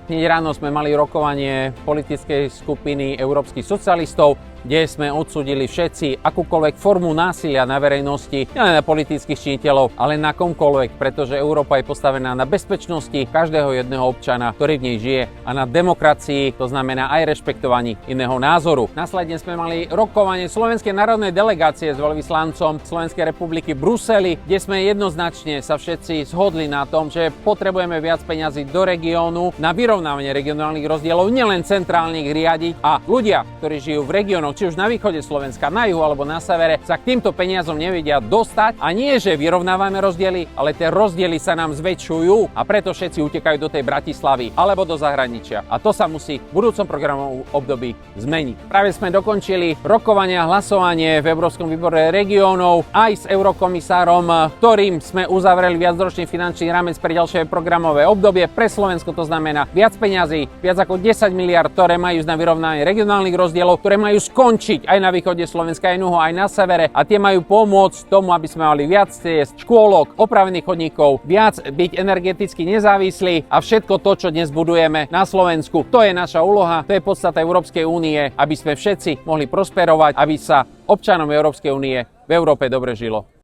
Hneď ráno sme mali rokovanie politickej skupiny európskych socialistov, kde sme odsúdili všetci akúkoľvek formu násilia na verejnosti, nielen na politických činiteľov, ale na komkoľvek, pretože Európa je postavená na bezpečnosti každého jedného občana, ktorý v nej žije, a na demokracii, to znamená aj rešpektovaní iného názoru. Následne sme mali rokovanie Slovenskej národnej delegácie s veľvyslancom Slovenskej republiky v Bruseli, kde sme jednoznačne sa všetci zhodli na tom, že potrebujeme viac peňazí do regiónu na vyrovnávanie regionálnych rozdielov, nielen centrálnych riadiť, a ľudia, ktorí žijú v regiónoch, či už na východe Slovenska, na juhu alebo na severe, sa k týmto peniazom nevedia dostať, a nie, že vyrovnávame rozdiely, ale tie rozdiely sa nám zväčšujú, a preto všetci utekajú do tej Bratislavy alebo do zahraničia. A to sa musí v budúcom programovom období zmeniť. Práve sme dokončili rokovania a hlasovanie v Európskom výbore regiónov aj s eurokomisárom, ktorým sme uzavreli viacročný finančný rámec pre ďalšie programové obdobie. Pre Slovensko to znamená viac peňazí, viac ako 10 miliard, ktoré majú ísť na vyrovnanie regionálnych rozdielov, ktoré majú skončiť aj na východe Slovenska, aj juhu, aj na severe, a tie majú pomôcť tomu, aby sme mali viac ciest, škôlok, opravených chodníkov, viac byť energeticky nezávislí, a všetko to, čo dnes budujeme na Slovensku, to je naša úloha, to je podstata Európskej únie, aby sme všetci mohli prosperovať, aby sa občanom Európskej únie v Európe dobre žilo.